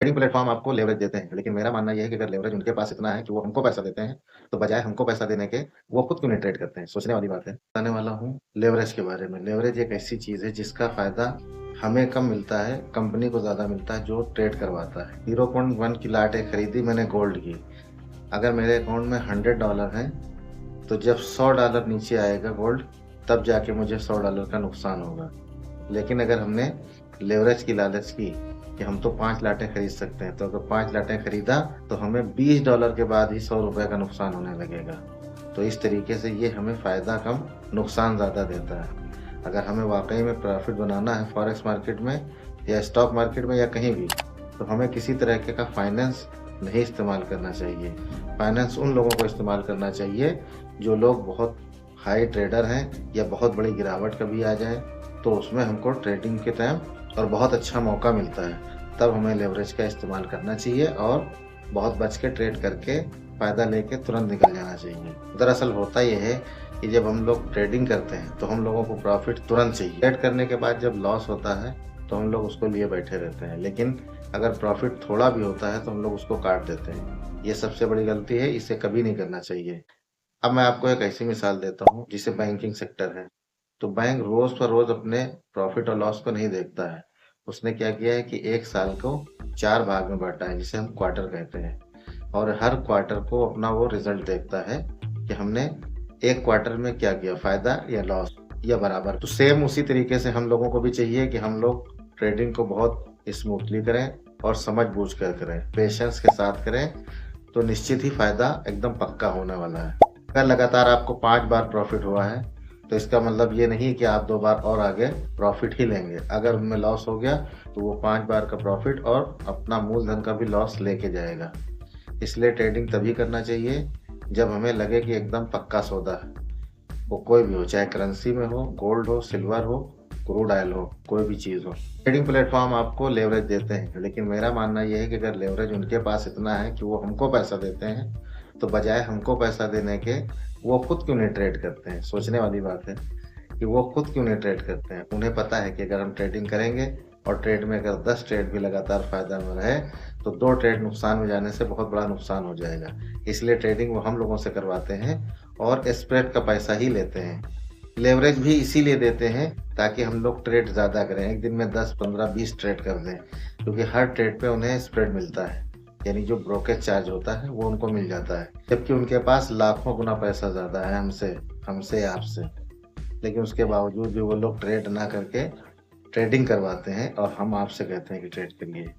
Trading platform आपको leverage देते हैं, लेकिन मेरा मानना ये है कि अगर लेवरेज उनके पास इतना है कि वो हमको पैसा देते हैं, तो बजाय हमको पैसा देने के, वो खुद क्यों नहीं ट्रेड करते हैं? सोचने वाली बात है। बताने वाला हूँ लेवरेज के बारे में। लेवरेज एक ऐसी चीज़ है जिसका फ़ायदा हमें कम मिलता है, कंपनी को ज़्यादा मिलता है जो ट्रेड करवाता है। 0.1 की लाटें खरीदी मैंने गोल्ड की। अगर मेरे अकाउंट में $100 हैं, तो जब $100 नीचे आएगा गोल्ड, तब जाके मुझे $100 का नुकसान होगा। लेकिन अगर हमने लेवरेज की लालच की कि हम तो 5 लाटें खरीद सकते हैं, तो अगर 5 लाटें खरीदा तो हमें $20 के बाद ही ₹100 का नुकसान होने लगेगा। तो इस तरीके से ये हमें फ़ायदा कम, नुकसान ज़्यादा देता है। अगर हमें वाक़ई में प्रॉफ़िट बनाना है फॉरेक्स मार्केट में या स्टॉक मार्केट में या कहीं भी, तो हमें किसी तरीके का फाइनेंस नहीं इस्तेमाल करना चाहिए। फाइनेंस उन लोगों को इस्तेमाल करना चाहिए, जो लोग बहुत हाई ट्रेडर हैं या बहुत बड़ी गिरावट कभी आ जाए, तो उसमें हमको ट्रेडिंग के टाइम और बहुत अच्छा मौका मिलता है। तब हमें लेवरेज का इस्तेमाल करना चाहिए और बहुत बच के ट्रेड करके फ़ायदा लेके तुरंत निकल जाना चाहिए। दरअसल होता ये है कि जब हम लोग ट्रेडिंग करते हैं, तो हम लोगों को प्रॉफ़िट तुरंत चाहिए। ट्रेड करने के बाद जब लॉस होता है, तो हम लोग उसको लिए बैठे रहते हैं। लेकिन अगर प्रॉफ़िट थोड़ा भी होता है, तो हम लोग उसको काट देते हैं। ये सबसे बड़ी गलती है, इसे कभी नहीं करना चाहिए। अब मैं आपको एक ऐसी मिसाल देता हूँ, जिसे बैंकिंग सेक्टर है। तो बैंक रोज़ पर रोज़ अपने प्रॉफ़िट और लॉस को नहीं देखता है। उसने क्या किया है कि 1 साल को 4 भाग में बाँटा है, जिसे हम क्वार्टर कहते हैं। और हर क्वार्टर को अपना वो रिज़ल्ट देखता है कि हमने 1 क्वार्टर में क्या किया, फ़ायदा या लॉस या बराबर। तो सेम उसी तरीके से हम लोगों को भी चाहिए कि हम लोग ट्रेडिंग को बहुत स्मूथली करें और समझ-बूझ कर करें, पेशेंस के साथ करें, तो निश्चित ही फ़ायदा एकदम पक्का होने वाला है। अगर लगातार आपको 5 बार प्रॉफ़िट हुआ है, तो इसका मतलब ये नहीं कि आप 2 बार और आगे प्रॉफ़िट ही लेंगे। अगर उनमें लॉस हो गया, तो वो 5 बार का प्रॉफ़िट और अपना मूलधन का भी लॉस लेके जाएगा। इसलिए ट्रेडिंग तभी करना चाहिए, जब हमें लगे कि एकदम पक्का सौदा है। वो कोई भी हो, चाहे करेंसी में हो, गोल्ड हो, सिल्वर हो, क्रूड ऑयल हो, कोई भी चीज़ हो। ट्रेडिंग प्लेटफ़ॉर्म आपको लेवरेज देते हैं, लेकिन मेरा मानना ये है कि अगर लेवरेज उनके पास इतना है कि वो हमको पैसा देते हैं, तो बजाय हमको पैसा देने के, वो खुद क्यों नहीं ट्रेड करते हैं? सोचने वाली बात है कि वो खुद क्यों नहीं ट्रेड करते हैं? उन्हें पता है कि अगर हम ट्रेडिंग करेंगे और ट्रेड में अगर 10 ट्रेड भी लगातार फ़ायदा में रहे, तो 2 ट्रेड नुकसान में जाने से बहुत बड़ा नुकसान हो जाएगा। इसलिए ट्रेडिंग वो हम लोगों से करवाते हैं और स्प्रेड का पैसा ही लेते हैं। लेवरेज भी इसीलिए देते हैं ताकि हम लोग ट्रेड ज़्यादा करें, एक दिन में 10, 15, 20 ट्रेड कर दें, क्योंकि हर ट्रेड पे उन्हें स्प्रेड मिलता है, यानी जो ब्रोकरेज चार्ज होता है वो उनको मिल जाता है। जबकि उनके पास लाखों गुना पैसा ज़्यादा है हमसे हमसे आपसे, लेकिन उसके बावजूद भी वो लोग ट्रेड ना करके ट्रेडिंग करवाते हैं और हम आपसे कहते हैं कि ट्रेड करिए।